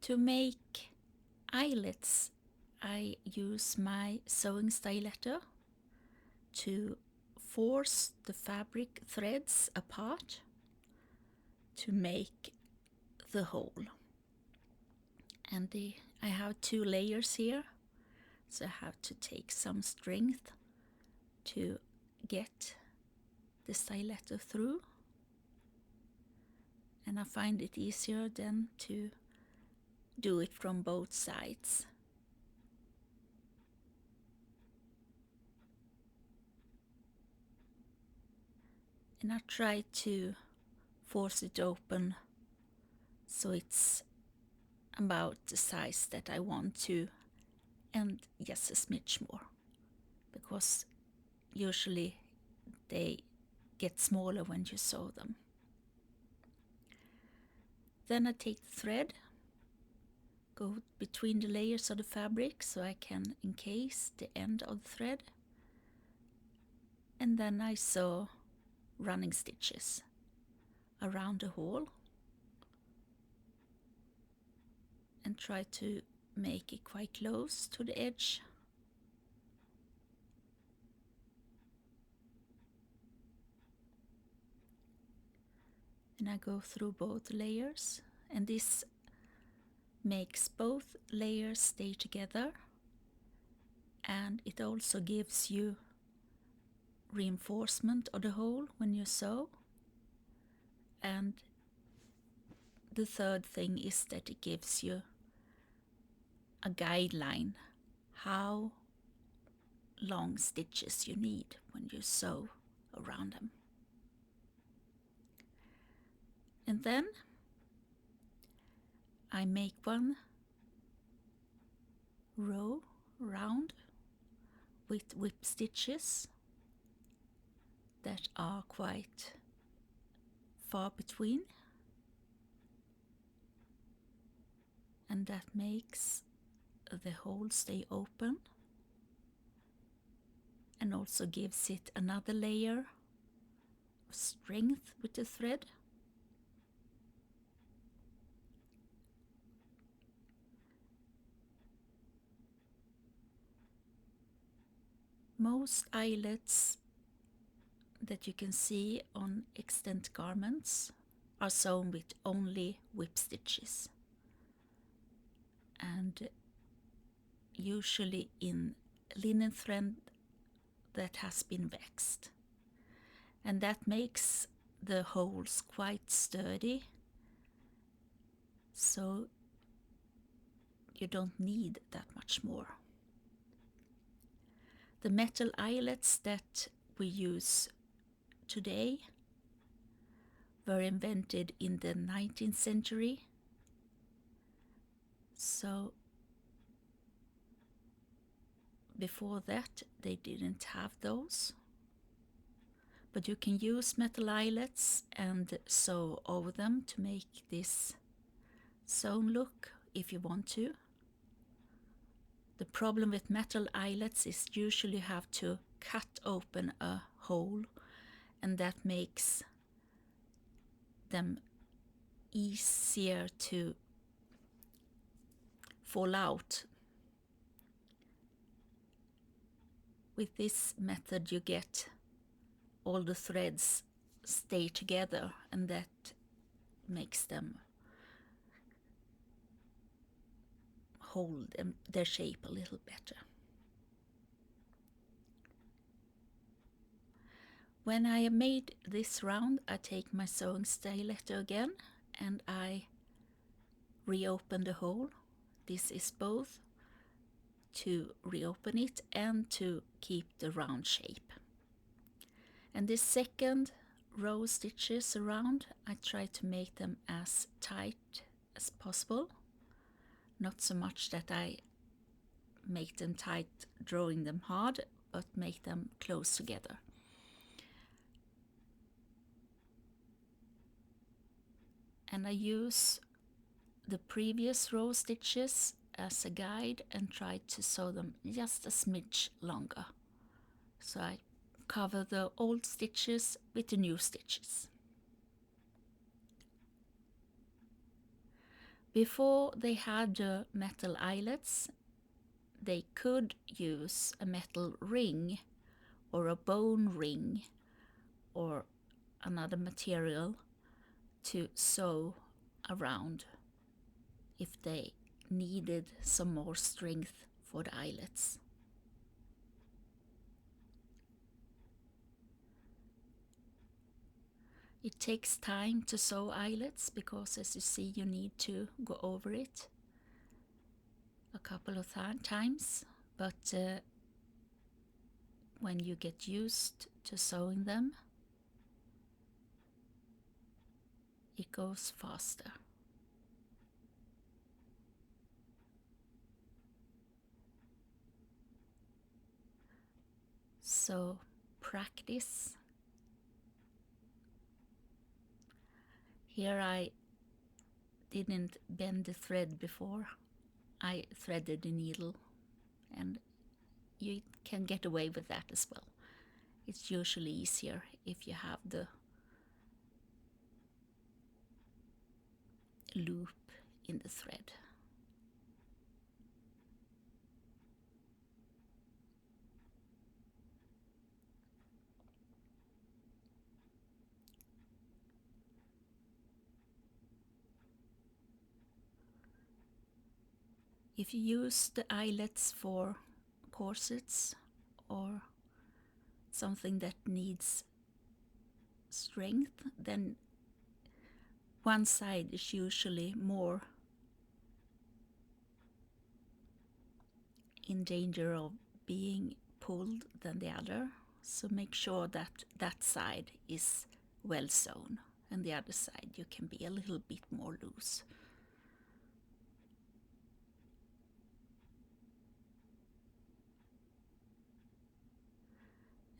To make eyelets, I use my sewing styletter to force the fabric threads apart to make the hole. And I have 2 layers here, so I have to take some strength to get the styletter through. And I find it easier then to do it from both sides. And I try to force it open so it's about the size that I want to, and just a smidge more, because usually they get smaller when you sew them. Then I take the thread, go between the layers of the fabric so I can encase the end of the thread, and then I sew running stitches around the hole and try to make it quite close to the edge. And I go through both layers, and this makes both layers stay together, and it also gives you reinforcement of the hole when you sew. And the third thing is that it gives you a guideline how long stitches you need when you sew around them. And then I make one row round with whip stitches that are quite far between, and that makes the hole stay open and also gives it another layer of strength with the thread. Most eyelets that you can see on extant garments are sewn with only whip stitches, and usually in linen thread that has been waxed, and that makes the holes quite sturdy, so you don't need that much more. The metal eyelets that we use today were invented in the 19th century, so before that they didn't have those. But you can use metal eyelets and sew over them to make this sewn look if you want to. The problem with metal eyelets is usually you have to cut open a hole, and that makes them easier to fall out. With this method you get all the threads stay together, and that makes them hold their shape a little better. When I have made this round, I take my sewing styletter again and I reopen the hole. This is both to reopen it and to keep the round shape. And this second row stitches around, I try to make them as tight as possible. Not so much that I make them tight, drawing them hard, but make them close together. And I use the previous row stitches as a guide and try to sew them just a smidge longer. So I cover the old stitches with the new stitches. Before they had the metal eyelets, they could use a metal ring or a bone ring or another material to sew around if they needed some more strength for the eyelets. It takes time to sew eyelets because, as you see, you need to go over it a couple of times, but when you get used to sewing them, it goes faster. So practice. Here I didn't bend the thread before. I threaded the needle, and you can get away with that as well. It's usually easier if you have the loop in the thread. If you use the eyelets for corsets or something that needs strength, then one side is usually more in danger of being pulled than the other. So make sure that that side is well sewn, and the other side you can be a little bit more loose.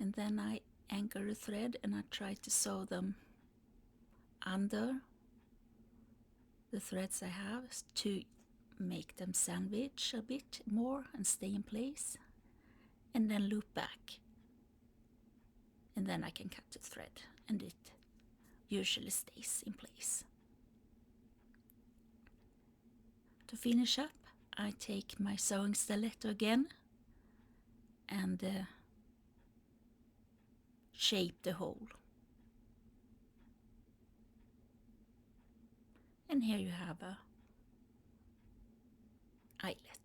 And then I anchor the thread and I try to sew them under the threads I have to make them sandwich a bit more and stay in place, and then loop back, and then I can cut the thread and it usually stays in place. To finish up, I take my sewing stiletto again and shape the hole. And here you have a eyelet.